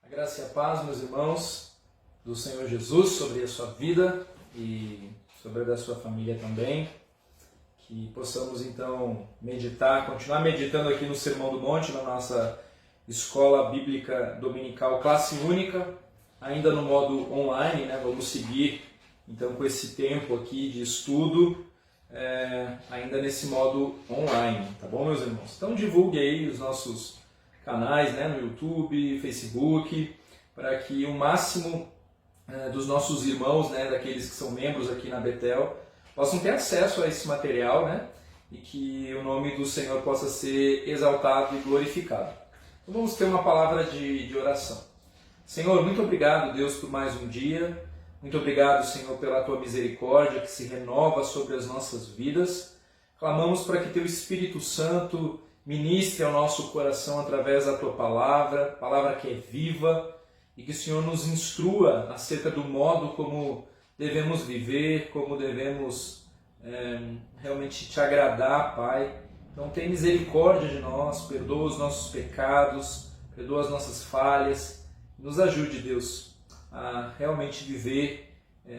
Graça e a paz, meus irmãos, do Senhor Jesus sobre a sua vida e sobre a da sua família também. Que possamos então meditar, continuar meditando aqui no Sermão do Monte, na nossa escola bíblica dominical classe única, ainda no modo online, né? Vamos seguir então com esse tempo aqui de estudo, ainda nesse modo online, tá bom, meus irmãos? Então divulgue aí os nossos canais, né, no YouTube, Facebook, para que o máximo dos nossos irmãos, né, daqueles que são membros aqui na Betel, possam ter acesso a esse material, né, e que o nome do Senhor possa ser exaltado e glorificado. Então vamos ter uma palavra de oração. Senhor, muito obrigado, Deus, por mais um dia. Muito obrigado, Senhor, pela Tua misericórdia que se renova sobre as nossas vidas. Clamamos para que Teu Espírito Santo ministre ao nosso coração através da Tua palavra, palavra que é viva, e que o Senhor nos instrua acerca do modo como devemos viver, como devemos realmente Te agradar, Pai. Então tem misericórdia de nós, perdoa os nossos pecados, perdoa as nossas falhas, nos ajude, Deus, a realmente viver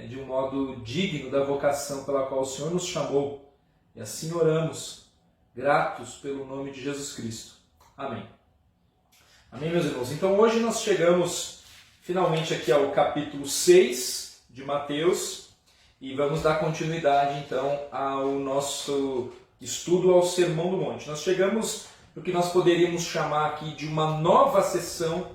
de um modo digno da vocação pela qual o Senhor nos chamou. E assim oramos, gratos pelo nome de Jesus Cristo. Amém. Amém, meus irmãos? Então hoje nós chegamos finalmente aqui ao capítulo 6 de Mateus e vamos dar continuidade então ao nosso estudo ao Sermão do Monte. Nós chegamos no que nós poderíamos chamar aqui de uma nova sessão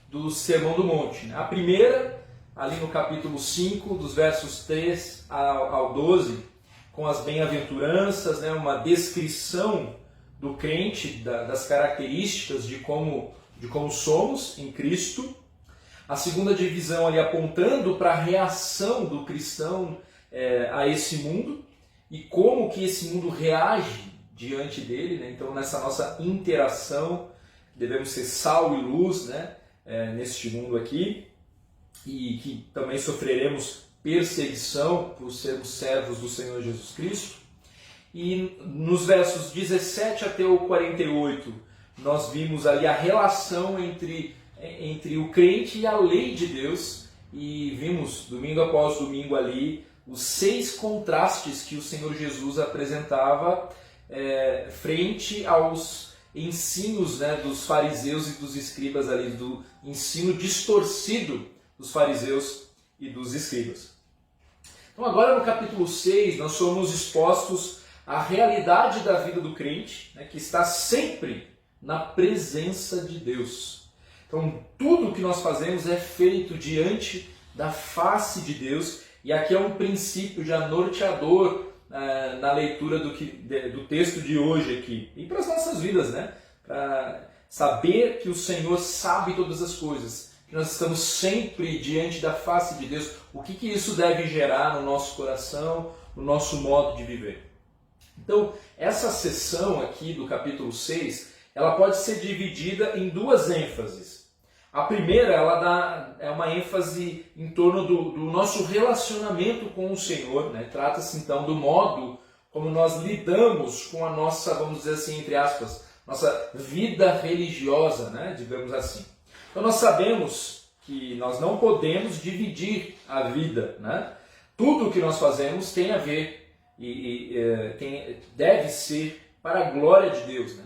do Sermão do Monte. A primeira, ali no capítulo 5, dos versos 3 ao 12, com as bem-aventuranças, né, uma descrição do crente, das características de como somos em Cristo. A segunda divisão ali apontando para a reação do cristão a esse mundo e como que esse mundo reage diante dele, né? Então nessa nossa interação devemos ser sal e luz, né? Neste mundo aqui, e que também sofreremos perseguição por sermos servos do Senhor Jesus Cristo. E nos versos 17 até o 48 nós vimos ali a relação entre o crente e a lei de Deus, e vimos domingo após domingo ali os 6 contrastes que o Senhor Jesus apresentava frente aos ensinos, né, dos fariseus e dos escribas ali, do ensino distorcido dos fariseus e dos escribas. Então agora no capítulo 6 nós somos expostos à realidade da vida do crente, né, que está sempre na presença de Deus. Então tudo o que nós fazemos é feito diante da face de Deus, e aqui é um princípio já norteador na leitura do texto de hoje aqui, e para as nossas vidas, né? Para saber que o Senhor sabe todas as coisas, que nós estamos sempre diante da face de Deus. O que isso deve gerar no nosso coração, no nosso modo de viver? Então, essa sessão aqui do capítulo 6, ela pode ser dividida em 2 ênfases. A primeira, ela é uma ênfase em torno do nosso relacionamento com o Senhor, né? Trata-se então do modo como nós lidamos com a nossa, vamos dizer assim, entre aspas, nossa vida religiosa, né? Digamos assim. Então nós sabemos que nós não podemos dividir a vida, né? Tudo o que nós fazemos tem a ver deve ser para a glória de Deus, né?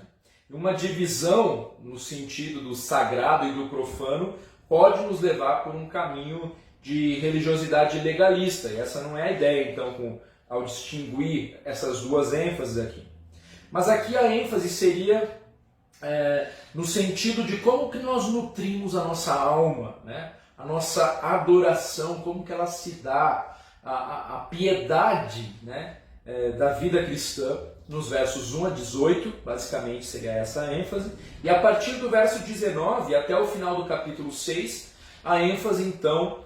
Uma divisão no sentido do sagrado e do profano pode nos levar por um caminho de religiosidade legalista, e essa não é a ideia, então, ao distinguir essas 2 ênfases aqui. Mas aqui a ênfase seria no sentido de como que nós nutrimos a nossa alma, né? A nossa adoração, como que ela se dá, a piedade, né? Da vida cristã, nos versos 1 a 18, basicamente seria essa a ênfase, e a partir do verso 19 até o final do capítulo 6, a ênfase então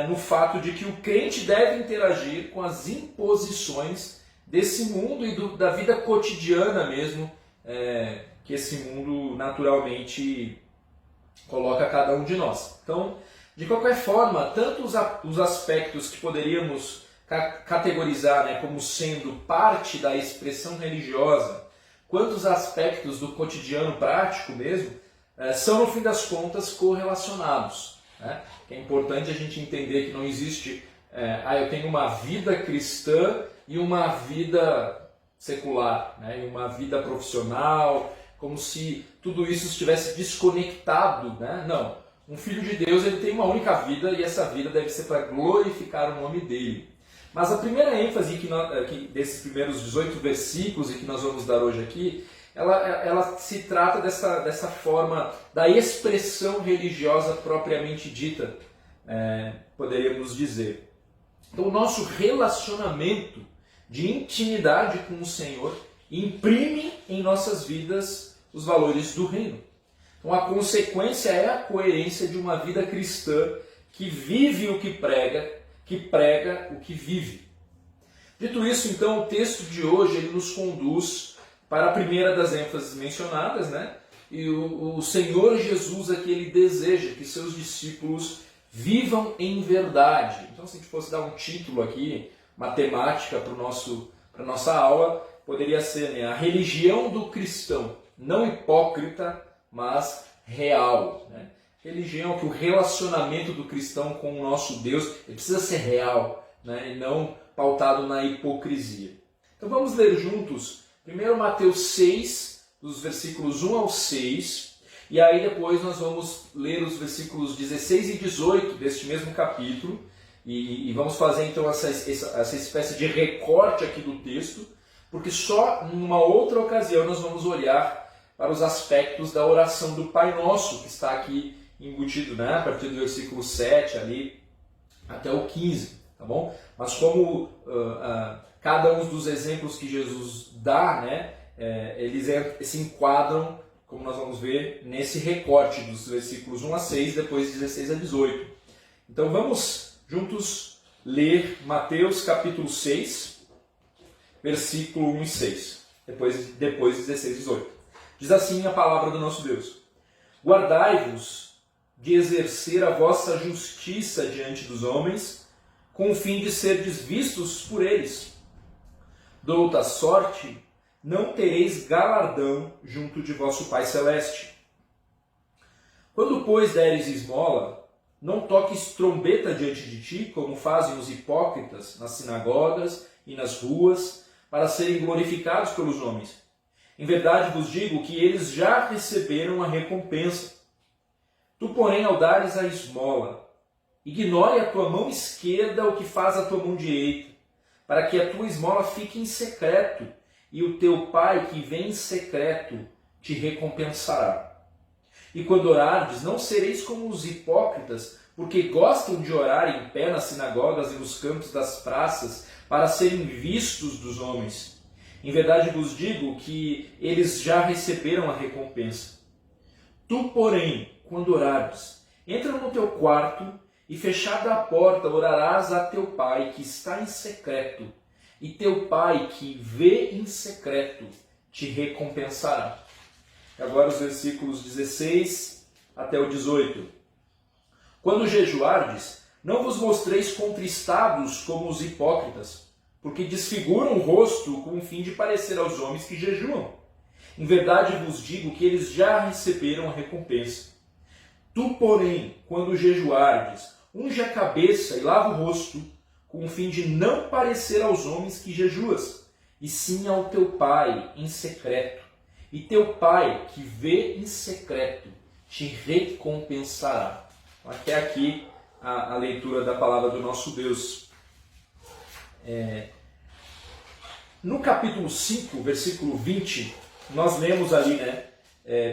no fato de que o crente deve interagir com as imposições desse mundo e da vida cotidiana mesmo, que esse mundo naturalmente coloca a cada um de nós. Então, de qualquer forma, tanto os aspectos que poderíamos categorizar, né, como sendo parte da expressão religiosa, quanto os aspectos do cotidiano prático mesmo, são, no fim das contas, correlacionados. Né? É importante a gente entender que não existe, eu tenho uma vida cristã e uma vida secular, né? E uma vida profissional, como se tudo isso estivesse desconectado. Né? Não, um filho de Deus ele tem uma única vida e essa vida deve ser para glorificar o nome dele. Mas a primeira ênfase desses primeiros 18 versículos e que nós vamos dar hoje aqui, ela se trata dessa forma da expressão religiosa propriamente dita, poderíamos dizer. Então o nosso relacionamento de intimidade com o Senhor imprime em nossas vidas os valores do reino. Então a consequência é a coerência de uma vida cristã que vive o que prega o que vive. Dito isso, então, o texto de hoje ele nos conduz para a primeira das ênfases mencionadas, né? E o Senhor Jesus aqui ele deseja que seus discípulos vivam em verdade. Então, se a gente fosse dar um título aqui, matemática para a nossa aula, poderia ser, né, a religião do cristão, não hipócrita, mas real. Né? Religião que o relacionamento do cristão com o nosso Deus ele precisa ser real, né? E não pautado na hipocrisia. Então vamos ler juntos, primeiro Mateus 6, dos versículos 1 ao 6, e aí depois nós vamos ler os versículos 16 e 18 deste mesmo capítulo, e vamos fazer então essa espécie de recorte aqui do texto, porque só numa outra ocasião nós vamos olhar para os aspectos da oração do Pai Nosso, que está aqui embutido, né, a partir do versículo 7 ali até o 15, tá bom? Mas como cada um dos exemplos que Jesus dá, né, eles se enquadram, como nós vamos ver, nesse recorte dos versículos 1 a 6, depois 16 a 18. Então vamos juntos ler Mateus capítulo 6, versículo 1 e 6, depois 16 e 18. Diz assim a palavra do nosso Deus: Guardai-vos de exercer a vossa justiça diante dos homens, com o fim de serdes vistos por eles. De outra sorte, não tereis galardão junto de vosso Pai Celeste. Quando, pois, deres esmola, não toques trombeta diante de ti, como fazem os hipócritas nas sinagogas e nas ruas, para serem glorificados pelos homens. Em verdade vos digo que eles já receberam a recompensa. Tu, porém, ao dares a esmola, ignore a tua mão esquerda o que faz a tua mão direita, para que a tua esmola fique em secreto, e o teu Pai que vem em secreto te recompensará. E quando orardes, não sereis como os hipócritas, porque gostam de orar em pé nas sinagogas e nos campos das praças, para serem vistos dos homens. Em verdade vos digo que eles já receberam a recompensa. Tu, porém, quando orares, entra no teu quarto e, fechada a porta, orarás a teu Pai que está em secreto, e teu Pai que vê em secreto te recompensará. E agora os versículos 16 até o 18. Quando jejuardes, não vos mostreis contristados como os hipócritas, porque desfiguram o rosto com o fim de parecer aos homens que jejuam. Em verdade vos digo que eles já receberam a recompensa. Tu, porém, quando jejuardes, unge a cabeça e lava o rosto, com o fim de não parecer aos homens que jejuas, e sim ao teu Pai em secreto. E teu Pai, que vê em secreto, te recompensará. Até aqui a leitura da palavra do nosso Deus. No capítulo 5, versículo 20, nós lemos ali, né?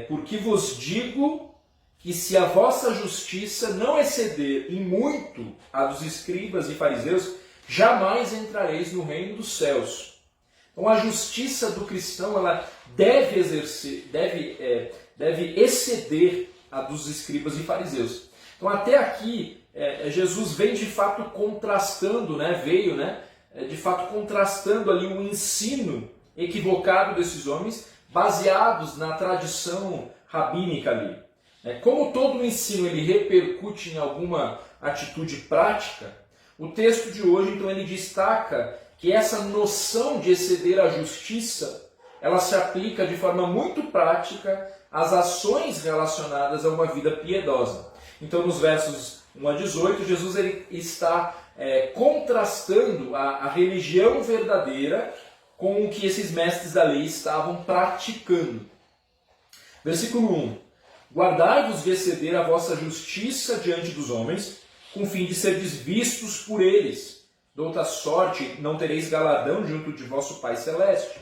Porque vos digo que se a vossa justiça não exceder em muito a dos escribas e fariseus, jamais entrareis no reino dos céus. Então a justiça do cristão ela deve exceder a dos escribas e fariseus. Então até aqui Jesus vem de fato contrastando, de fato contrastando ali o ensino equivocado desses homens, baseados na tradição rabínica ali. Como todo o ensino ele repercute em alguma atitude prática, o texto de hoje então ele destaca que essa noção de exceder a justiça, ela se aplica de forma muito prática às ações relacionadas a uma vida piedosa. Então nos versos 1 a 18, Jesus ele está contrastando a religião verdadeira com o que esses mestres da lei estavam praticando. Versículo 1. Guardai-vos de exceder a vossa justiça diante dos homens, com fim de serdes vistos por eles. De outra sorte, não tereis galardão junto de vosso Pai Celeste.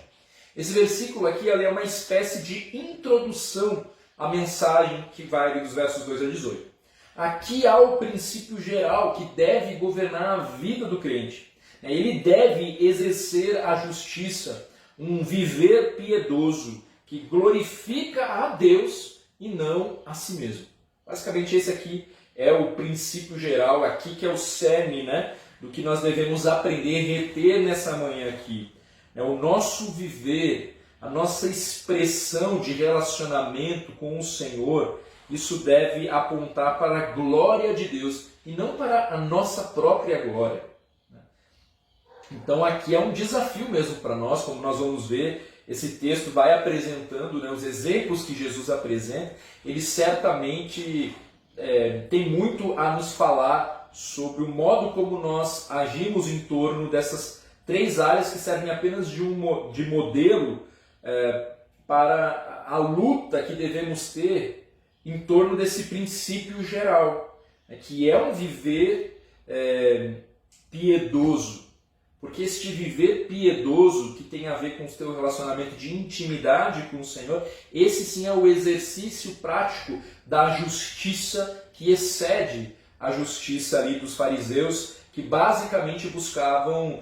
Esse versículo aqui é uma espécie de introdução à mensagem que vai dos versos 2 a 18. Aqui há o princípio geral que deve governar a vida do crente. Ele deve exercer a justiça, um viver piedoso que glorifica a Deus e não a si mesmo. Basicamente esse aqui é o princípio geral, aqui que é o cerne, do que nós devemos aprender, reter nessa manhã aqui. O nosso viver, a nossa expressão de relacionamento com o Senhor, isso deve apontar para a glória de Deus e não para a nossa própria glória. Então aqui é um desafio mesmo para nós, como nós vamos ver. Esse texto vai apresentando os exemplos que Jesus apresenta. Ele certamente tem muito a nos falar sobre o modo como nós agimos em torno dessas três áreas que servem apenas de modelo para a luta que devemos ter em torno desse princípio geral, que é um viver piedoso. Porque este viver piedoso, que tem a ver com o teu relacionamento de intimidade com o Senhor, esse sim é o exercício prático da justiça que excede a justiça ali dos fariseus, que basicamente buscavam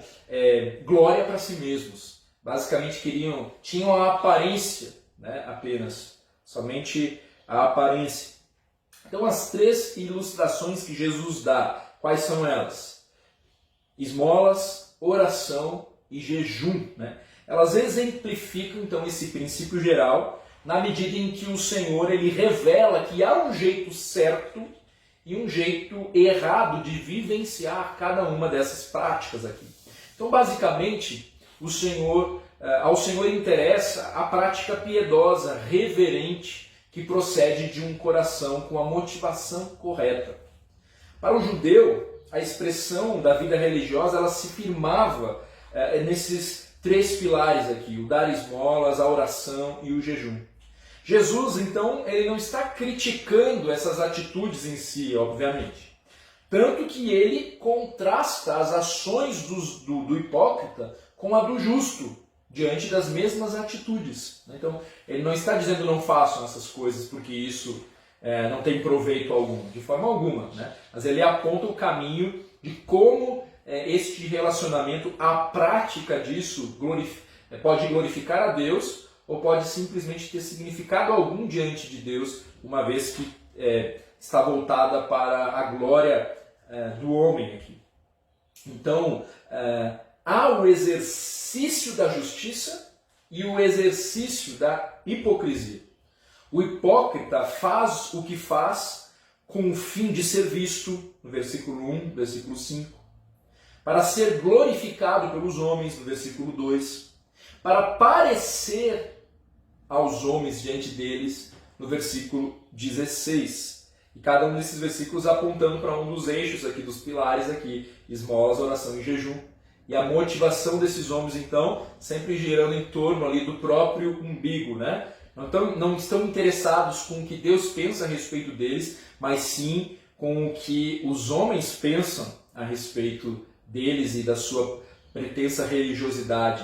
glória para si mesmos. Basicamente tinham a aparência, apenas, somente a aparência. Então as três ilustrações que Jesus dá, quais são elas? Esmolas, oração e jejum. Elas exemplificam então esse princípio geral, na medida em que o Senhor ele revela que há um jeito certo e um jeito errado de vivenciar cada uma dessas práticas aqui. Então basicamente ao Senhor interessa a prática piedosa, reverente, que procede de um coração com a motivação correta. Para o judeu, a expressão da vida religiosa ela se firmava nesses três pilares aqui, o dar esmolas, a oração e o jejum. Jesus, então, ele não está criticando essas atitudes em si, obviamente. Tanto que ele contrasta as ações do hipócrita com a do justo, diante das mesmas atitudes. Então, ele não está dizendo não façam essas coisas porque isso não tem proveito algum, de forma alguma. Mas ele aponta o caminho de como este relacionamento, a prática disso, pode glorificar a Deus ou pode simplesmente ter significado algum diante de Deus, uma vez que está voltada para a glória do homem aqui. Então, há o exercício da justiça e o exercício da hipocrisia. O hipócrita faz o que faz com o fim de ser visto, no versículo 1, versículo 5, para ser glorificado pelos homens, no versículo 2, para parecer aos homens diante deles, no versículo 16. E cada um desses versículos apontando para um dos eixos aqui, dos pilares aqui, esmolas, oração e jejum. E a motivação desses homens, então, sempre girando em torno ali do próprio umbigo, Não estão interessados com o que Deus pensa a respeito deles, mas sim com o que os homens pensam a respeito deles e da sua pretensa religiosidade.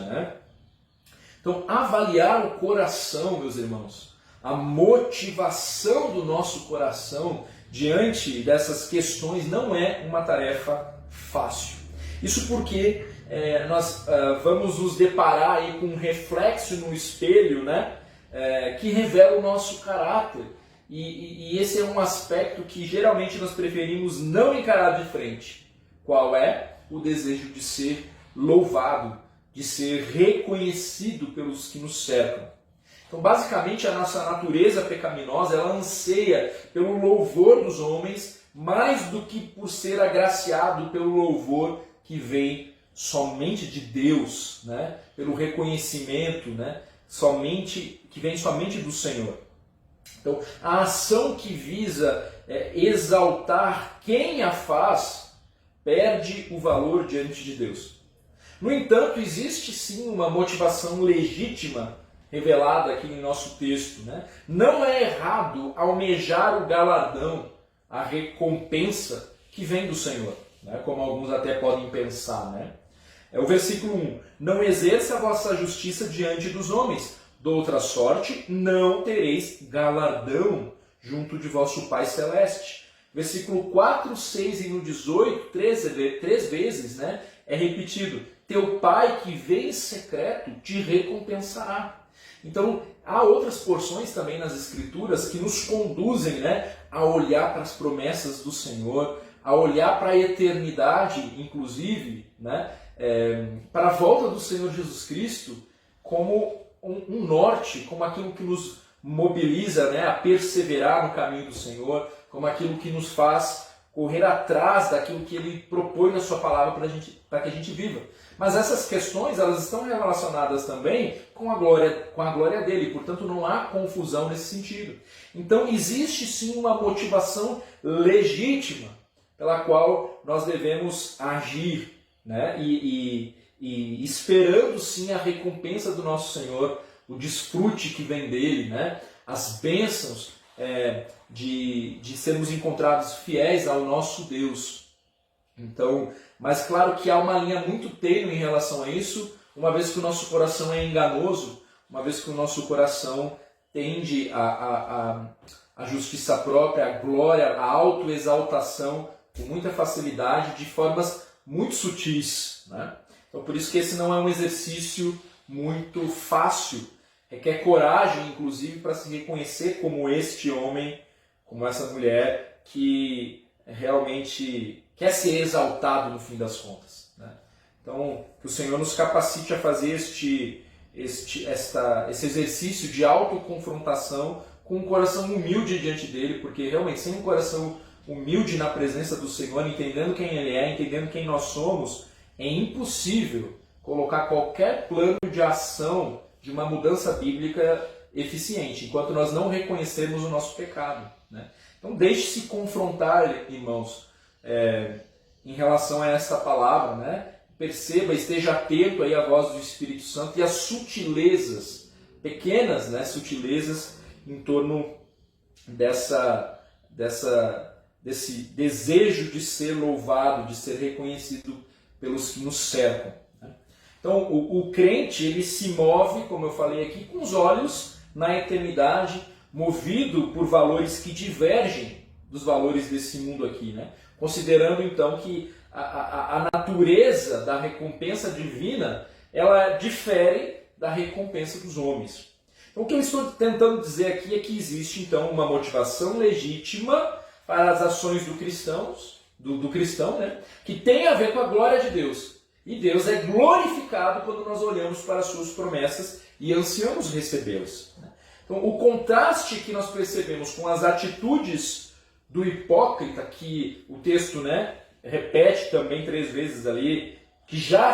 Então, avaliar o coração, meus irmãos, a motivação do nosso coração diante dessas questões não é uma tarefa fácil. Isso porque nós vamos nos deparar aí com um reflexo no espelho, que revela o nosso caráter. E esse é um aspecto que geralmente nós preferimos não encarar de frente. Qual é? O desejo de ser louvado, de ser reconhecido pelos que nos cercam. Então, basicamente, a nossa natureza pecaminosa, ela anseia pelo louvor dos homens, mais do que por ser agraciado pelo louvor que vem somente de Deus, né? Pelo reconhecimento, né? Que vem somente do Senhor. Então, a ação que visa exaltar quem a faz, perde o valor diante de Deus. No entanto, existe sim uma motivação legítima revelada aqui em nosso texto, né? Não é errado almejar o galardão, a recompensa que vem do Senhor, né? Como alguns até podem pensar, né? É o versículo 1. Não exerça a vossa justiça diante dos homens, de outra sorte não tereis galardão junto de vosso Pai Celeste. Versículo 4, 6 e no 18, três vezes, né? É repetido. Teu Pai que vê em secreto te recompensará. Então, há outras porções também nas Escrituras que nos conduzem, né, a olhar para as promessas do Senhor, a olhar para a eternidade, inclusive, né, para a volta do Senhor Jesus Cristo como um norte, como aquilo que nos mobiliza, né, a perseverar no caminho do Senhor, como aquilo que nos faz correr atrás daquilo que Ele propõe na sua palavra para que a gente viva. Mas essas questões, elas estão relacionadas também com a glória dele, portanto não há confusão nesse sentido. Então existe sim uma motivação legítima pela qual nós devemos agir, né? E esperando sim a recompensa do nosso Senhor, o desfrute que vem dele, né? As bênçãos de sermos encontrados fiéis ao nosso Deus. Então, mas claro que há uma linha muito tênue em relação a isso, uma vez que o nosso coração é enganoso, uma vez que o nosso coração tende à justiça própria, à glória, à autoexaltação, com muita facilidade, de formas muito sutis, né? Então, por isso que esse não é um exercício muito fácil. Requer coragem, inclusive, para se reconhecer como este homem, como essa mulher, que realmente quer ser exaltado no fim das contas, né? Então, que o Senhor nos capacite a fazer esse exercício de autoconfrontação com um coração humilde diante dele, porque realmente sem um coração humilde na presença do Senhor, entendendo quem Ele é, entendendo quem nós somos, é impossível colocar qualquer plano de ação de uma mudança bíblica eficiente, enquanto nós não reconhecermos o nosso pecado, né? Então deixe-se confrontar, irmãos, em relação a essa palavra, né? Perceba, esteja atento aí à voz do Espírito Santo e às sutilezas, pequenas, né, sutilezas em torno desse desejo de ser louvado, de ser reconhecido pelos que nos cercam, né? Então, o crente, ele se move, como eu falei aqui, com os olhos na eternidade, movido por valores que divergem dos valores desse mundo aqui, né? Considerando então que a natureza da recompensa divina, ela difere da recompensa dos homens. Então, o que eu estou tentando dizer aqui é que existe então uma motivação legítima para as ações do cristão, né? Que tem a ver com a glória de Deus. E Deus é glorificado quando nós olhamos para as suas promessas e ansiamos recebê-las, né? Então, o contraste que nós percebemos com as atitudes do hipócrita, que o texto, né, repete também 3 vezes ali, que já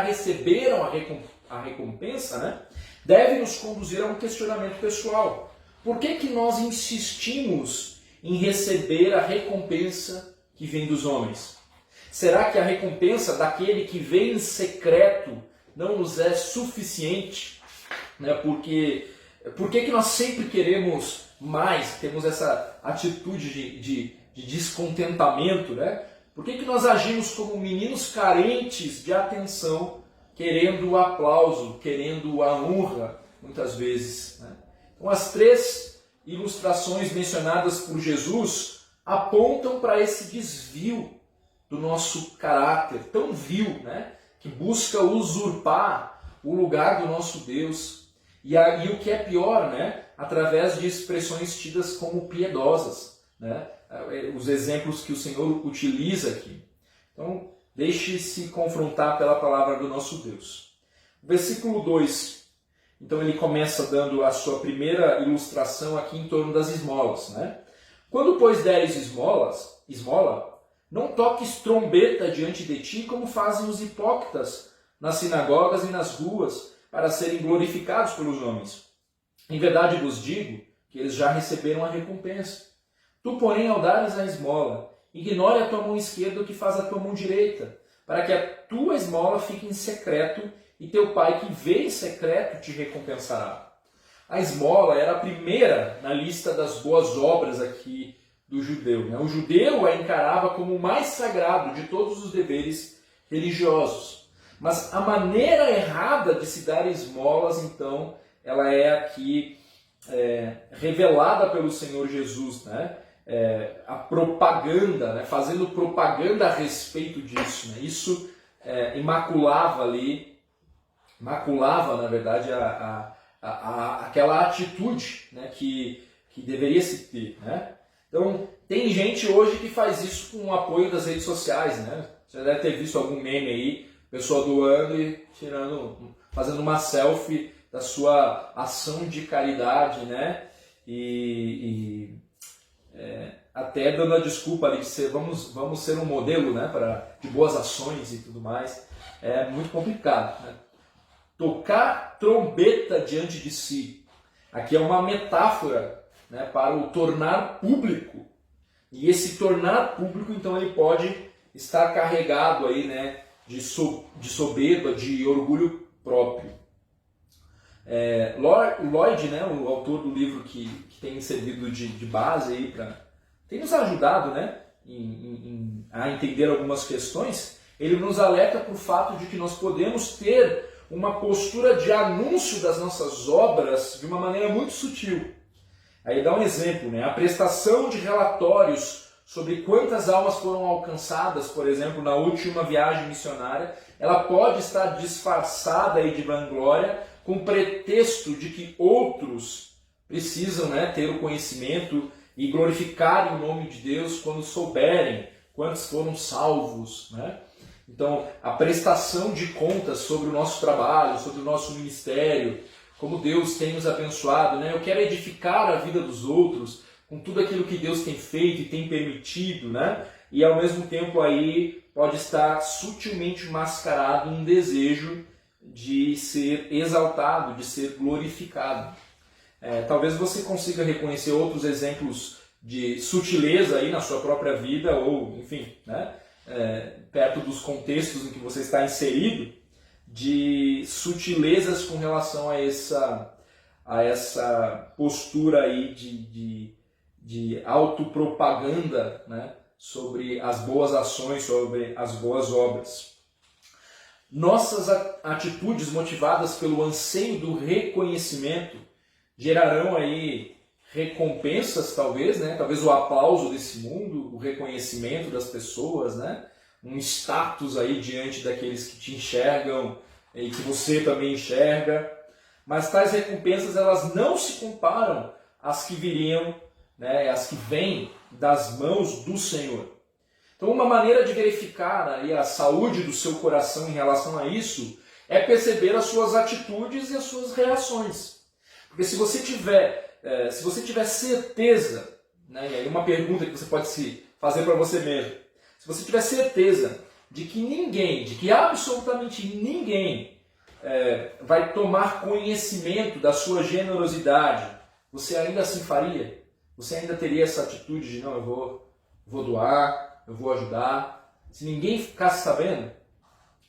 receberam a recompensa, né, deve nos conduzir a um questionamento pessoal. Por que nós insistimos em receber a recompensa que vem dos homens? Será que a recompensa daquele que vem em secreto não nos é suficiente, né? Por que nós sempre queremos mais, temos essa atitude de descontentamento, né? Por que nós agimos como meninos carentes de atenção, querendo o aplauso, querendo a honra, muitas vezes, né? Então, as 3 ilustrações mencionadas por Jesus apontam para esse desvio do nosso caráter tão vil, né? Que busca usurpar o lugar do nosso Deus. E o que é pior, né? Através de expressões tidas como piedosas, né? Os exemplos que o Senhor utiliza aqui. Então, deixe-se confrontar pela palavra do nosso Deus. Versículo 2. Então ele começa dando a sua primeira ilustração aqui em torno das esmolas, né? Quando, pois, deres esmola, não toques trombeta diante de ti, como fazem os hipócritas nas sinagogas e nas ruas, para serem glorificados pelos homens. Em verdade vos digo que eles já receberam a recompensa. Tu, porém, ao dares a esmola, ignore a tua mão esquerda o que faz a tua mão direita, para que a tua esmola fique em secreto, e teu pai que vê em secreto te recompensará. A esmola era a primeira na lista das boas obras aqui do judeu, né? O judeu a encarava como o mais sagrado de todos os deveres religiosos. Mas a maneira errada de se dar esmolas, então, ela é aqui revelada pelo Senhor Jesus, né? A propaganda, né? Fazendo propaganda a respeito disso, né? Isso imaculava, na verdade, aquela atitude, né? que deveria se ter, né? Então, tem gente hoje que faz isso com o apoio das redes sociais, né? Você já deve ter visto algum meme aí, pessoa doando e fazendo uma selfie da sua ação de caridade, né? Até dando a desculpa ali de ser, vamos ser um modelo, né? De boas ações e tudo mais. É muito complicado, né? Tocar trombeta diante de si. Aqui é uma metáfora, né, para o tornar público. E esse tornar público, então, ele pode estar carregado aí, né, de soberba, de orgulho próprio. Lloyd, né, o autor do livro que tem servido de base aí tem nos ajudado, né, a entender algumas questões. Ele nos alerta para o fato de que nós podemos ter uma postura de anúncio das nossas obras de uma maneira muito sutil. Aí dá um exemplo, né? A prestação de relatórios sobre quantas almas foram alcançadas, por exemplo, na última viagem missionária, ela pode estar disfarçada aí de vanglória com pretexto de que outros precisam, né, ter o conhecimento e glorificarem o nome de Deus quando souberem quantos foram salvos, né? Então, a prestação de contas sobre o nosso trabalho, sobre o nosso ministério, como Deus tem nos abençoado, né? Eu quero edificar a vida dos outros com tudo aquilo que Deus tem feito e tem permitido, né? E ao mesmo tempo aí pode estar sutilmente mascarado um desejo de ser exaltado, de ser glorificado. Talvez você consiga reconhecer outros exemplos de sutileza aí na sua própria vida, ou enfim, né? Perto dos contextos em que você está inserido, de sutilezas com relação a essa postura aí de autopropaganda, né, sobre as boas ações, sobre as boas obras. Nossas atitudes motivadas pelo anseio do reconhecimento gerarão aí recompensas, talvez, né? Talvez o aplauso desse mundo, o reconhecimento das pessoas, né? Um status aí diante daqueles que te enxergam e que você também enxerga. Mas tais recompensas, elas não se comparam às que viriam, né? Às que vêm das mãos do Senhor. Então, uma maneira de verificar aí a saúde do seu coração em relação a isso é perceber as suas atitudes e as suas reações. Porque se você tiver certeza, né, e aí uma pergunta que você pode se fazer para você mesmo, se você tiver certeza de que absolutamente ninguém vai tomar conhecimento da sua generosidade, você ainda assim faria? Você ainda teria essa atitude de, não, eu vou doar, eu vou ajudar? Se ninguém ficasse sabendo,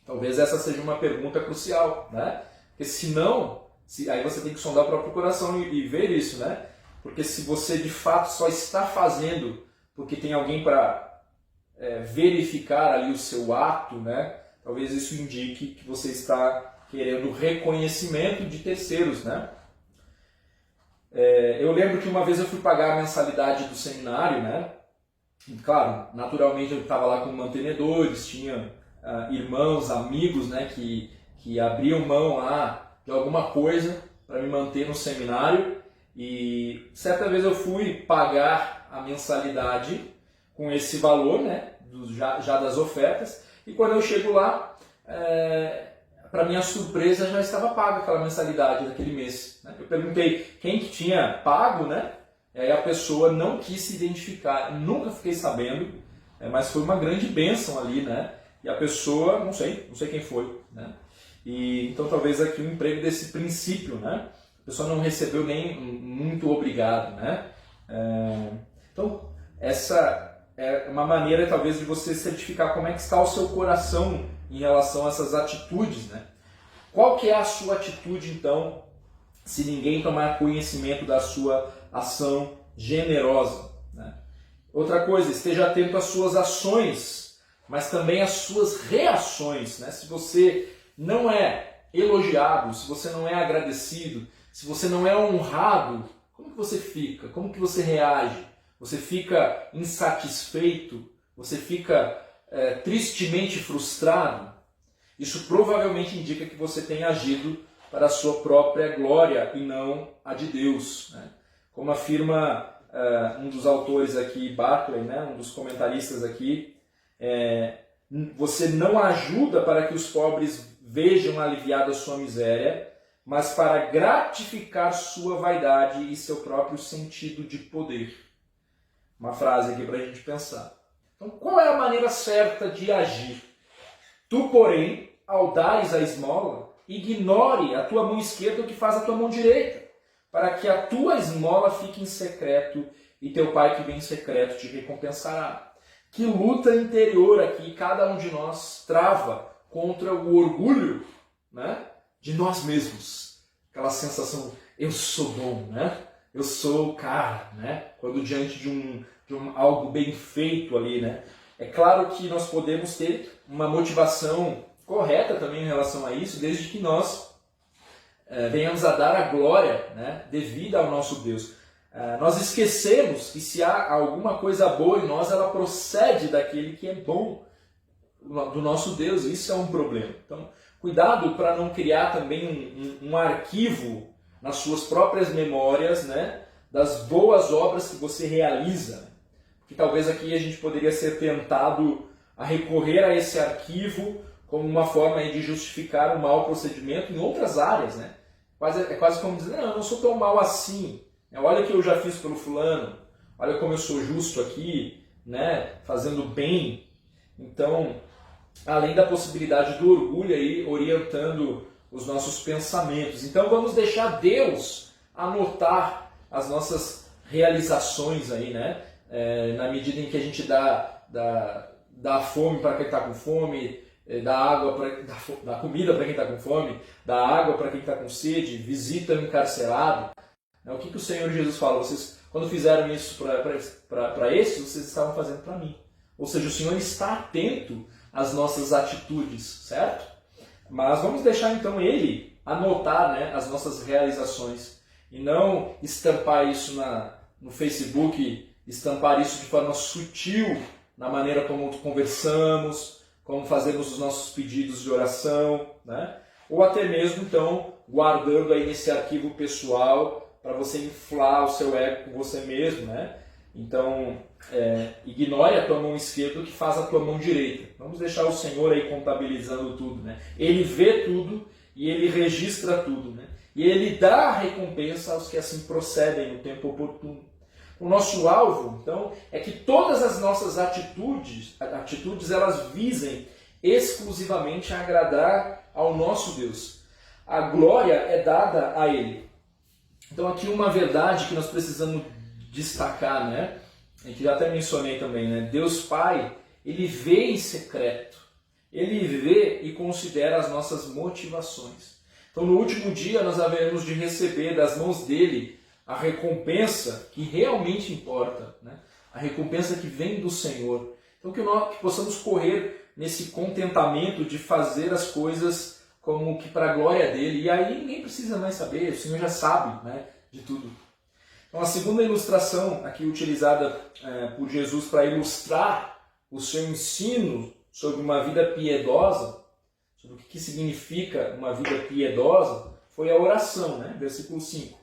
talvez essa seja uma pergunta crucial, né? Porque senão, aí você tem que sondar o próprio coração e ver isso, né? Porque se você de fato só está fazendo porque tem alguém para verificar ali o seu ato, né? Talvez isso indique que você está querendo reconhecimento de terceiros, né? Eu lembro que uma vez eu fui pagar a mensalidade do seminário, né? E, claro, naturalmente eu estava lá com mantenedores, tinha irmãos, amigos, né? Que abriam mão lá de alguma coisa para me manter no seminário. E certa vez eu fui pagar a mensalidade com esse valor, né, já das ofertas, e quando eu chego lá, para minha surpresa, já estava paga aquela mensalidade daquele mês. Né? Eu perguntei quem que tinha pago, né? E aí a pessoa não quis se identificar. Eu nunca fiquei sabendo, mas foi uma grande bênção ali, né? E a pessoa, não sei quem foi, né? E então talvez aqui um emprego desse princípio, né? A pessoa não recebeu nem muito obrigado, né? Então essa é uma maneira talvez de você certificar como é que está o seu coração em relação a essas atitudes, né? Qual que é a sua atitude então, se ninguém tomar conhecimento da sua ação generosa, né? Outra coisa, esteja atento às suas ações, mas também às suas reações, né? Se você não é elogiado, se você não é agradecido, se você não é honrado, como que você fica? Como que você reage? Você fica insatisfeito? Você fica tristemente frustrado? Isso provavelmente indica que você tem agido para a sua própria glória e não a de Deus, né? Como afirma um dos autores aqui, Barclay, né, um dos comentaristas aqui, você não ajuda para que os pobres vejam aliviada a sua miséria, mas para gratificar sua vaidade e seu próprio sentido de poder. Uma frase aqui para a gente pensar. Então, qual é a maneira certa de agir? Tu, porém, ao dares a esmola, ignore a tua mão esquerda o que faz a tua mão direita, para que a tua esmola fique em secreto e teu Pai que vem em secreto te recompensará. Que luta interior aqui cada um de nós trava contra o orgulho, né, de nós mesmos. Aquela sensação, eu sou bom, né? Eu sou o cara, né? Quando diante de algo bem feito ali, né? É claro que nós podemos ter uma motivação correta também em relação a isso, desde que nós venhamos a dar a glória, né, devida ao nosso Deus. Nós esquecemos que se há alguma coisa boa em nós, ela procede daquele que é bom, do nosso Deus. Isso é um problema. Então, cuidado para não criar também um arquivo nas suas próprias memórias, né, das boas obras que você realiza. Porque talvez aqui a gente poderia ser tentado a recorrer a esse arquivo como uma forma de justificar um mau procedimento em outras áreas, né? É quase como dizer, não, eu não sou tão mal assim. Olha o que eu já fiz pelo fulano. Olha como eu sou justo aqui, né? Fazendo bem. Então, além da possibilidade do orgulho aí orientando os nossos pensamentos. Então vamos deixar Deus anotar as nossas realizações aí, né? Na medida em que a gente dá fome para quem está com fome, dá comida para quem está com fome, dá água para quem está com sede, visita o encarcerado. O que o Senhor Jesus fala? Vocês, quando fizeram isso para esses, vocês estavam fazendo para mim. Ou seja, o Senhor está atento às nossas atitudes, certo? Mas vamos deixar então Ele anotar, né, as nossas realizações e não estampar isso no Facebook, estampar isso de forma sutil na maneira como conversamos, como fazemos os nossos pedidos de oração, né? Ou até mesmo então guardando aí nesse arquivo pessoal para você inflar o seu ego com você mesmo, né? Então, ignore a tua mão esquerda o que faz a tua mão direita. Vamos deixar o Senhor aí contabilizando tudo, né? Ele vê tudo e Ele registra tudo, né? E Ele dá a recompensa aos que assim procedem no tempo oportuno. O nosso alvo, então, é que todas as nossas atitudes elas visem exclusivamente a agradar ao nosso Deus. A glória é dada a Ele. Então aqui uma verdade que nós precisamos destacar, né? E que já até mencionei também, né? Deus Pai, Ele vê em secreto. Ele vê e considera as nossas motivações. Então no último dia nós haveremos de receber das mãos dEle a recompensa que realmente importa, né? A recompensa que vem do Senhor. Então que possamos correr nesse contentamento de fazer as coisas como que para a glória dEle. E aí ninguém precisa mais saber, o Senhor já sabe, né, de tudo. Então a segunda ilustração aqui utilizada por Jesus para ilustrar o seu ensino sobre uma vida piedosa, sobre o que significa uma vida piedosa, foi a oração, né? Versículo 5.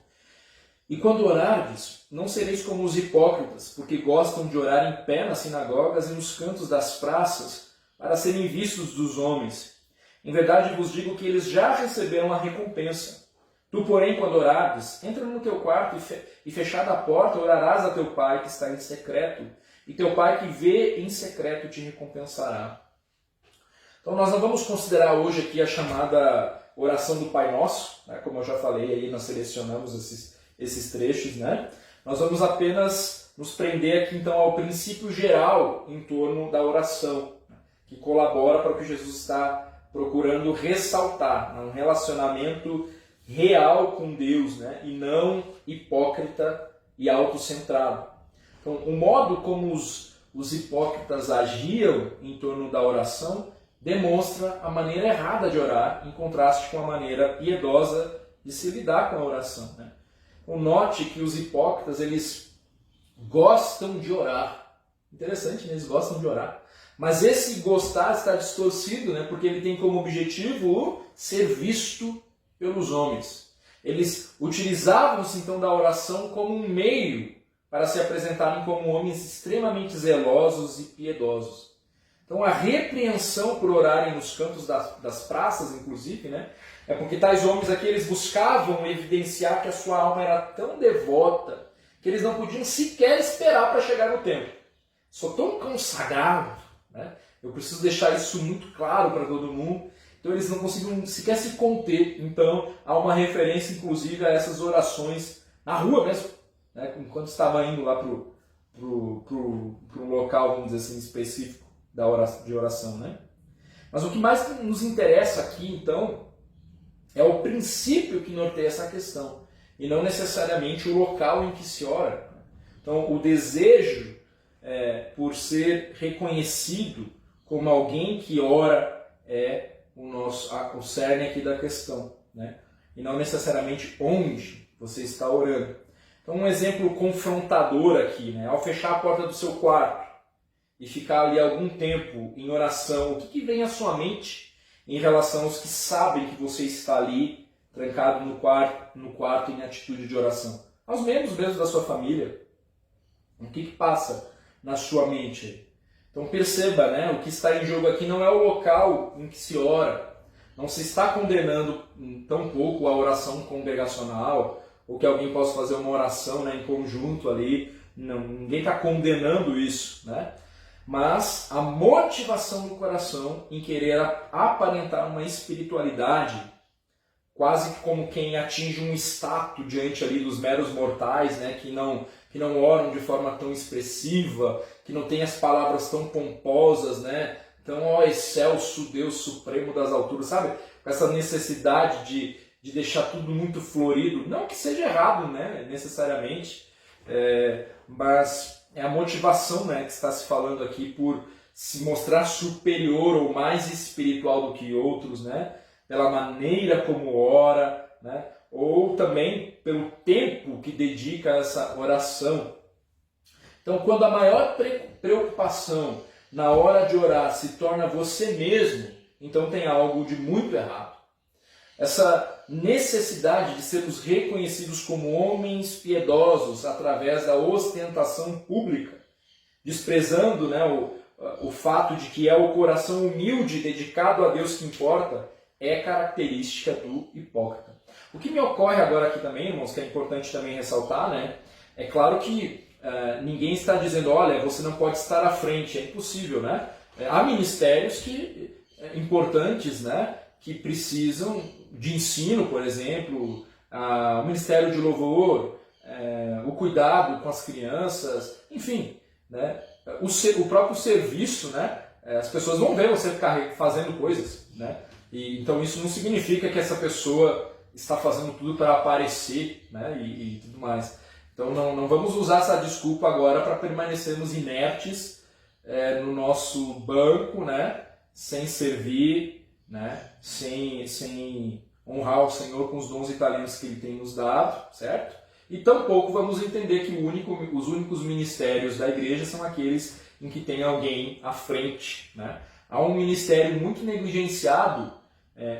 E quando orardes, não sereis como os hipócritas, porque gostam de orar em pé nas sinagogas e nos cantos das praças, para serem vistos dos homens. Em verdade vos digo que eles já receberam a recompensa. Tu, porém, quando orares, entra no teu quarto e fechada a porta, orarás a teu pai que está em secreto, e teu pai que vê em secreto te recompensará. Então nós não vamos considerar hoje aqui a chamada oração do Pai Nosso, né? Como eu já falei aí, nós selecionamos esses trechos, né? Nós vamos apenas nos prender aqui então ao princípio geral em torno da oração, né? Que colabora para o que Jesus está procurando ressaltar, né? Um relacionamento real com Deus, né? E não hipócrita e autocentrado. Então, o modo como os hipócritas agiam em torno da oração demonstra a maneira errada de orar, em contraste com a maneira piedosa de se lidar com a oração, né? Então, note que os hipócritas, eles gostam de orar. Interessante, né? Eles gostam de orar. Mas esse gostar está distorcido, né? Porque ele tem como objetivo ser visto pelos homens. Eles utilizavam-se então da oração como um meio para se apresentarem como homens extremamente zelosos e piedosos. Então a repreensão por orarem nos cantos das praças, inclusive, né, é porque tais homens aqui eles buscavam evidenciar que a sua alma era tão devota que eles não podiam sequer esperar para chegar no templo. Sou tão consagrado, né? Eu preciso deixar isso muito claro para todo mundo. Então eles não conseguiam sequer se conter. Então há uma referência, inclusive, a essas orações na rua mesmo, né? Enquanto estava indo lá para o local, vamos dizer assim, específico de oração, né? Mas o que mais nos interessa aqui, então, é o princípio que norteia essa questão, e não necessariamente o local em que se ora. Então, o desejo por ser reconhecido como alguém que ora é o cerne aqui da questão, né? E não necessariamente onde você está orando. Então, um exemplo confrontador aqui, né? Ao fechar a porta do seu quarto e ficar ali algum tempo em oração, o que vem à sua mente em relação aos que sabem que você está ali, trancado no quarto em atitude de oração? Aos membros mesmo da sua família. O que passa na sua mente? Então perceba, né? O que está em jogo aqui não é o local em que se ora. Não se está condenando tão pouco a oração congregacional, ou que alguém possa fazer uma oração, né, em conjunto ali. Não, ninguém está condenando isso, né? Mas a motivação do coração em querer aparentar uma espiritualidade, quase como quem atinge um status diante ali dos meros mortais, né, que não oram de forma tão expressiva, que não tem as palavras tão pomposas, né? Então, ó excelso Deus supremo das alturas, sabe? Com essa necessidade de deixar tudo muito florido. Não que seja errado, né, necessariamente, mas é a motivação, né, que está se falando aqui por se mostrar superior ou mais espiritual do que outros, né? Pela maneira como ora, né? Ou também pelo tempo que dedica a essa oração. Então, quando a maior preocupação na hora de orar se torna você mesmo, então tem algo de muito errado. Essa necessidade de sermos reconhecidos como homens piedosos através da ostentação pública, desprezando, né, o fato de que é o coração humilde dedicado a Deus que importa, é característica do hipócrita. O que me ocorre agora aqui também, irmãos, que é importante também ressaltar, né? É claro que ninguém está dizendo, olha, você não pode estar à frente, é impossível, né? Há ministérios importantes, né, que precisam de ensino, por exemplo, o ministério de louvor, o cuidado com as crianças, enfim, né? O próprio serviço, né? As pessoas vão ver você ficar fazendo coisas, né? E, então isso não significa que essa pessoa está fazendo tudo para aparecer, né? E tudo mais. Então não vamos usar essa desculpa agora para permanecermos inertes no nosso banco, né? Sem servir, né? Sem honrar o Senhor com os dons e talentos que Ele tem nos dado, certo? E tampouco vamos entender que os únicos ministérios da igreja são aqueles em que tem alguém à frente, né? Há um ministério muito negligenciado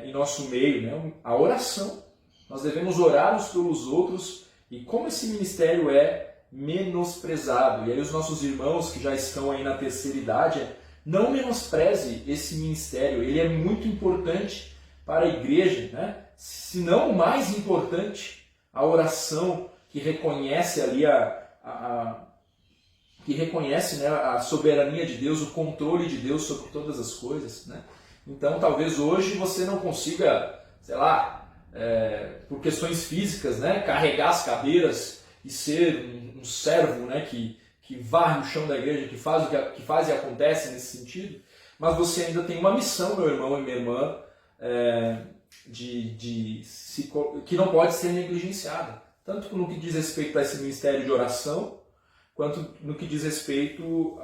em nosso meio, né? A oração. Nós devemos orar uns pelos outros, e como esse ministério é menosprezado. E aí os nossos irmãos que já estão aí na terceira idade, não menospreze esse ministério, ele é muito importante para a igreja, né? Se não o mais importante, a oração que reconhece ali que reconhece, né, a soberania de Deus, o controle de Deus sobre todas as coisas, né? Então talvez hoje você não consiga, sei lá, por questões físicas, né, carregar as cadeiras e ser um servo, né, que varre o chão da igreja, que faz e acontece nesse sentido, mas você ainda tem uma missão, meu irmão e minha irmã, que não pode ser negligenciada, tanto no que diz respeito a esse ministério de oração, quanto no que diz respeito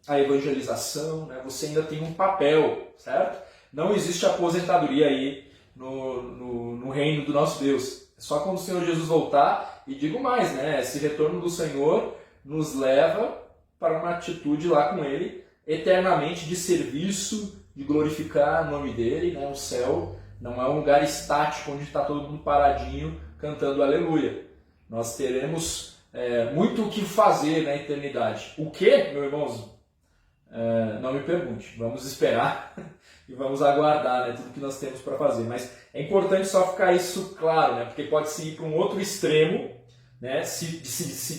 à evangelização, né? Você ainda tem um papel, certo? Não existe aposentadoria aí no reino do nosso Deus. É só quando o Senhor Jesus voltar, e digo mais, né? Esse retorno do Senhor nos leva para uma atitude lá com Ele, eternamente de serviço, de glorificar o nome dEle, né? O céu não é um lugar estático onde está todo mundo paradinho cantando aleluia. Nós teremos muito o que fazer na eternidade. O que, meus irmãos? Não me pergunte. Vamos esperar e vamos aguardar, né, tudo que nós temos para fazer. Mas é importante só ficar isso claro, né, porque pode se ir para um outro extremo, né, se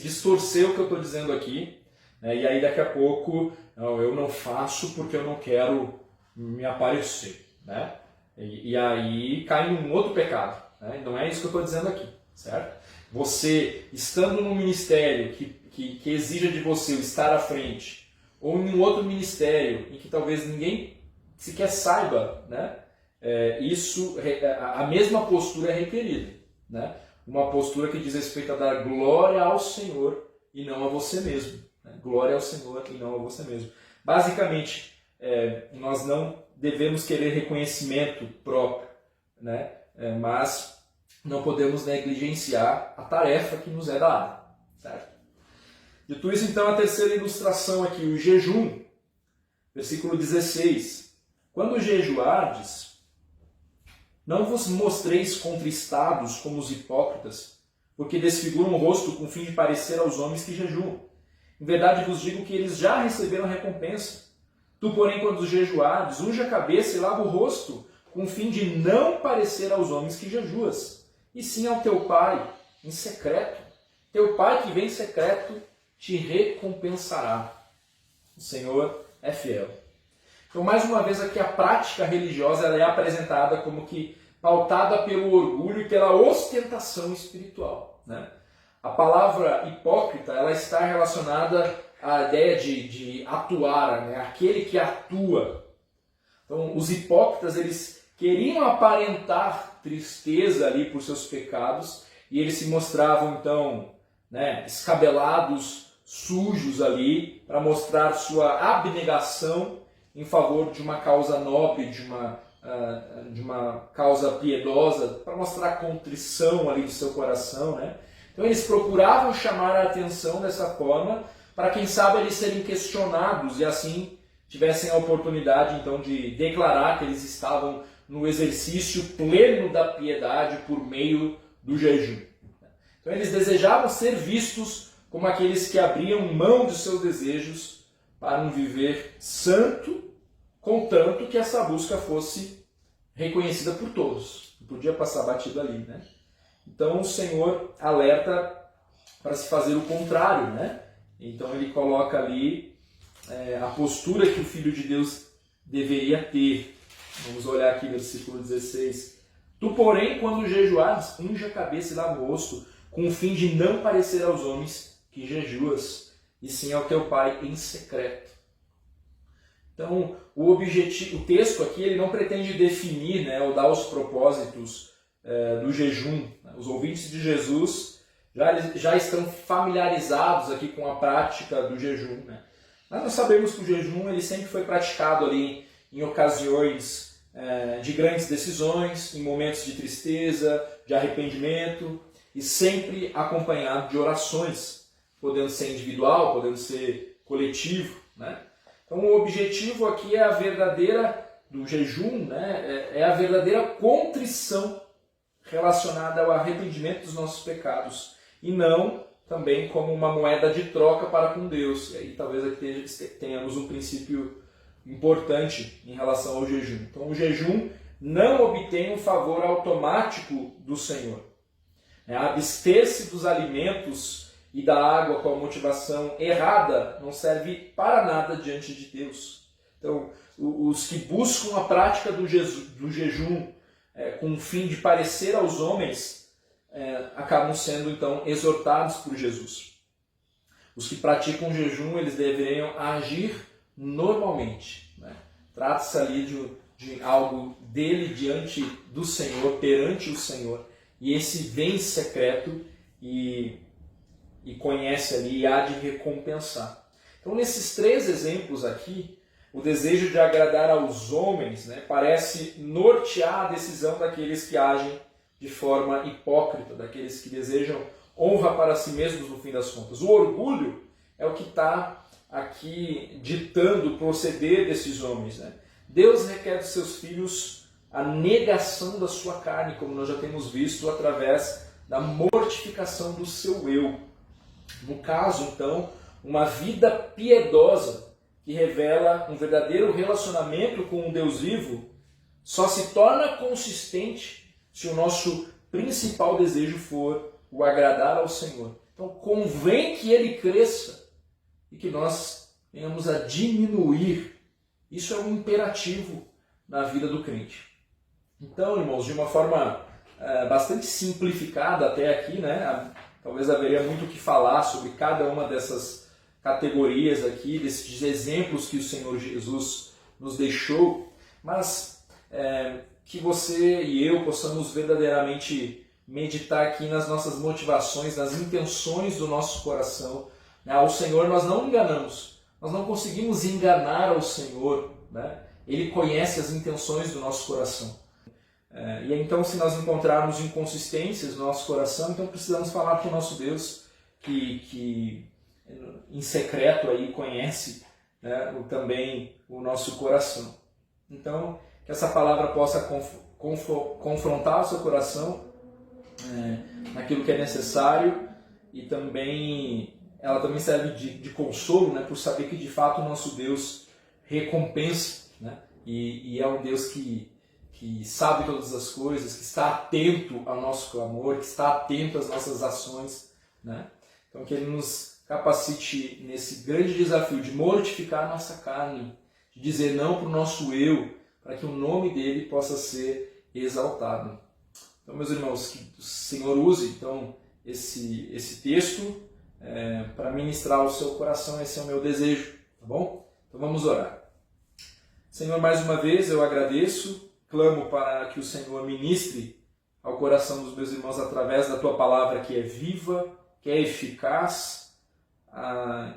distorcer o que eu estou dizendo aqui, né, e aí daqui a pouco eu não faço porque eu não quero me aparecer, né? E aí cai num outro pecado, né? Não é isso que eu estou dizendo aqui, certo? Você, estando num ministério que exija de você o estar à frente, ou em um outro ministério em que talvez ninguém sequer saiba, né? A mesma postura é requerida, né? Uma postura que diz respeito a dar glória ao Senhor e não a você mesmo, né? Glória ao Senhor e não a você mesmo. Basicamente, nós não devemos querer reconhecimento próprio, né? Mas não podemos negligenciar a tarefa que nos é dada, certo? Dito isso, então, a terceira ilustração aqui, o jejum, versículo 16. Quando jejuardes, não vos mostreis contristados como os hipócritas, porque desfiguram o rosto com o fim de parecer aos homens que jejuam. Em verdade vos digo que eles já receberam a recompensa. Tu, porém, quando jejuardes, unge a cabeça e lava o rosto, com o fim de não parecer aos homens que jejuas, e sim ao teu Pai, em secreto. Teu Pai que vem em secreto te recompensará. O Senhor é fiel. Então, mais uma vez aqui, a prática religiosa ela é apresentada como que pautada pelo orgulho e pela ostentação espiritual, né? A palavra hipócrita ela está relacionada à ideia de atuar, né? Aquele que atua. Então, os hipócritas eles queriam aparentar tristeza ali por seus pecados e eles se mostravam então, né, escabelados, sujos ali para mostrar sua abnegação em favor de uma causa nobre, de uma causa piedosa, para mostrar a contrição ali do seu coração, né? Então eles procuravam chamar a atenção dessa forma para quem sabe eles serem questionados e assim tivessem a oportunidade então de declarar que eles estavam no exercício pleno da piedade por meio do jejum. Então eles desejavam ser vistos como aqueles que abriam mão de seus desejos para um viver santo, contanto que essa busca fosse reconhecida por todos. Não podia passar batido ali, né? Então o Senhor alerta para se fazer o contrário, né? Então ele coloca ali a postura que o Filho de Deus deveria ter. Vamos olhar aqui versículo 16. Tu, porém, quando jejuares, unge a cabeça e lava o rosto, com o fim de não parecer aos homens que jejuas, e sim ao teu Pai em secreto. Então, o texto aqui ele não pretende definir, né, ou dar os propósitos do jejum. Os ouvintes de Jesus já estão familiarizados aqui com a prática do jejum, né? Mas nós sabemos que o jejum ele sempre foi praticado ali em ocasiões de grandes decisões, em momentos de tristeza, de arrependimento, e sempre acompanhado de orações, podendo ser individual, podendo ser coletivo, né? Então o objetivo aqui é a verdadeira, do jejum, né? É a verdadeira contrição relacionada ao arrependimento dos nossos pecados, e não também como uma moeda de troca para com Deus. E aí talvez aqui tenhamos um princípio importante em relação ao jejum. Então, o jejum não obtém um favor automático do Senhor. Abster-se dos alimentos e da água com a motivação errada não serve para nada diante de Deus. Então, os que buscam a prática do jejum com o fim de parecer aos homens acabam sendo, então, exortados por Jesus. Os que praticam jejum, eles deveriam agir normalmente. Trata-se ali de algo dele diante do Senhor, perante o Senhor. E esse vem em secreto e conhece ali e há de recompensar. Então, nesses 3 exemplos aqui, o desejo de agradar aos homens parece nortear a decisão daqueles que agem de forma hipócrita, daqueles que desejam honra para si mesmos no fim das contas. O orgulho é o que está aqui ditando o proceder desses homens. Deus requer dos seus filhos a negação da sua carne, como nós já temos visto, através da mortificação do seu eu. No caso, então, uma vida piedosa que revela um verdadeiro relacionamento com um Deus vivo só se torna consistente se o nosso principal desejo for o agradar ao Senhor. Então, convém que ele cresça e que nós venhamos a diminuir. Isso é um imperativo na vida do crente. Então, irmãos, de uma forma bastante simplificada até aqui, talvez haveria muito o que falar sobre cada uma dessas categorias aqui, desses exemplos que o Senhor Jesus nos deixou, mas que você e eu possamos verdadeiramente meditar aqui nas nossas motivações, nas intenções do nosso coração. Ao Senhor nós não enganamos, nós não conseguimos enganar ao Senhor, Ele conhece as intenções do nosso coração. E então, se nós encontrarmos inconsistências no nosso coração, então precisamos falar para o nosso Deus, que em secreto aí conhece também o nosso coração. Então, que essa palavra possa confrontar o seu coração naquilo que é necessário, e também ela também serve de consolo, por saber que de fato o nosso Deus recompensa, e é um Deus que sabe todas as coisas, que está atento ao nosso clamor, que está atento às nossas ações. Então que Ele nos capacite nesse grande desafio de mortificar a nossa carne, de dizer não para o nosso eu, para que o nome dEle possa ser exaltado. Então, meus irmãos, que o Senhor use então esse texto para ministrar ao seu coração. Esse é o meu desejo, tá bom? Então vamos orar. Senhor, mais uma vez eu agradeço, clamo para que o Senhor ministre ao coração dos meus irmãos através da Tua palavra, que é viva, que é eficaz.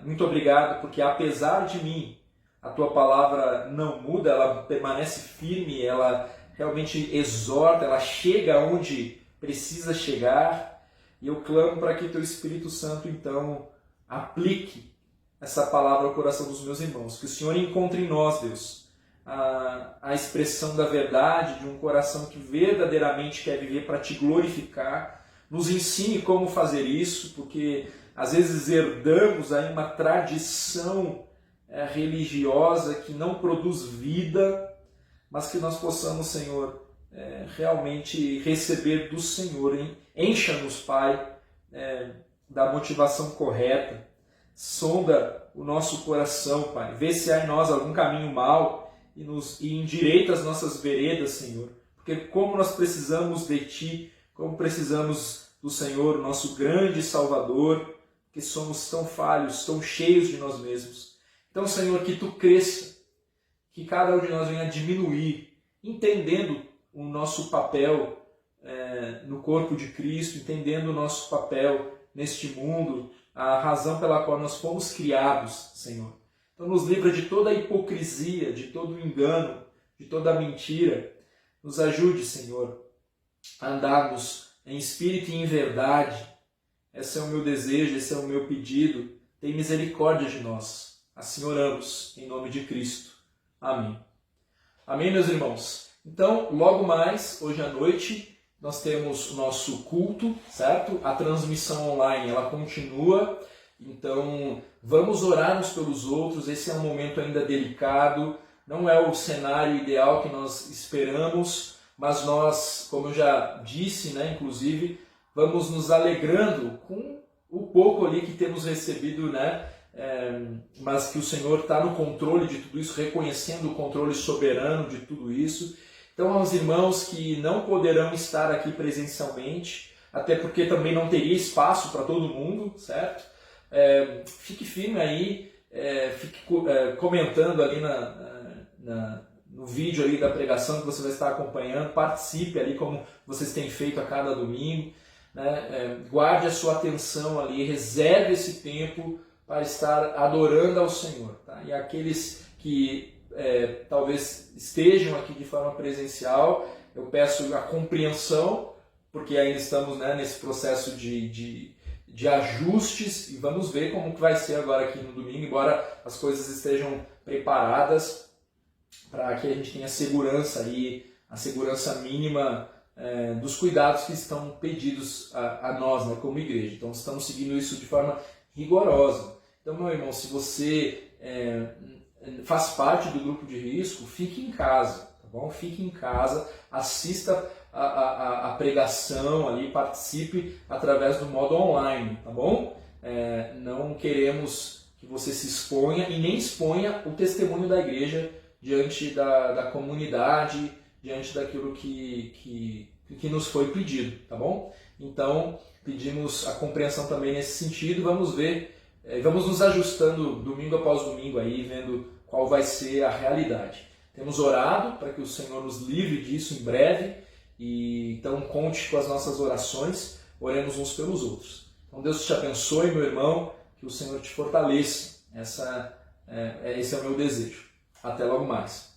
Muito obrigado, porque apesar de mim, a Tua palavra não muda, ela permanece firme, ela realmente exorta, ela chega onde precisa chegar. E eu clamo para que Teu Espírito Santo, então, aplique essa palavra ao coração dos meus irmãos. Que o Senhor encontre em nós, Deus, a expressão da verdade, de um coração que verdadeiramente quer viver para Te glorificar. Nos ensine como fazer isso, porque às vezes herdamos aí uma tradição religiosa que não produz vida, mas que nós possamos, Senhor, realmente receber do Senhor. Encha-nos, Pai, da motivação correta. Sonda o nosso coração, Pai. Vê se há em nós algum caminho mau e endireita as nossas veredas, Senhor. Porque como nós precisamos de Ti, como precisamos do Senhor, nosso grande Salvador, que somos tão falhos, tão cheios de nós mesmos. Então, Senhor, que Tu cresça, que cada um de nós venha diminuir, entendendo o nosso papel no corpo de Cristo, entendendo o nosso papel neste mundo, a razão pela qual nós fomos criados, Senhor. Então nos livra de toda a hipocrisia, de todo o engano, de toda a mentira. Nos ajude, Senhor, a andarmos em espírito e em verdade. Esse é o meu desejo, esse é o meu pedido. Tem misericórdia de nós. Assim oramos, em nome de Cristo. Amém. Amém, meus irmãos? Então, logo mais, hoje à noite, nós temos o nosso culto, certo? A transmissão online, ela continua. Então, vamos orar uns pelos outros. Esse é um momento ainda delicado. não é o cenário ideal que nós esperamos, mas nós, como eu já disse, né, inclusive, vamos nos alegrando com o pouco ali que temos recebido, né, mas que o Senhor está no controle de tudo isso, reconhecendo o controle soberano de tudo isso. Então, aos irmãos que não poderão estar aqui presencialmente, até porque também não teria espaço para todo mundo, certo? Fique firme aí, fique comentando ali no vídeo ali da pregação que você vai estar acompanhando, participe ali como vocês têm feito a cada domingo, né? Guarde a sua atenção ali, reserve esse tempo para estar adorando ao Senhor. Tá? E aqueles que talvez estejam aqui de forma presencial, eu peço a compreensão, porque ainda estamos, né, nesse processo de ajustes, e vamos ver como que vai ser agora aqui no domingo, embora as coisas estejam preparadas para que a gente tenha segurança aí, a segurança mínima dos cuidados que estão pedidos a nós, né, como igreja. Então estamos seguindo isso de forma rigorosa. Então, meu irmão, se você faz parte do grupo de risco, fique em casa, tá bom? Fique em casa, assista a pregação ali, participe através do modo online, tá bom? Não queremos que você se exponha e nem exponha o testemunho da igreja diante da comunidade, diante daquilo que nos foi pedido, tá bom? Então, pedimos a compreensão também nesse sentido, vamos ver, vamos nos ajustando domingo após domingo aí, vendo qual vai ser a realidade. Temos orado para que o Senhor nos livre disso em breve, e então conte com as nossas orações, oremos uns pelos outros. Então Deus te abençoe, meu irmão, que o Senhor te fortaleça. Esse é o meu desejo. Até logo mais.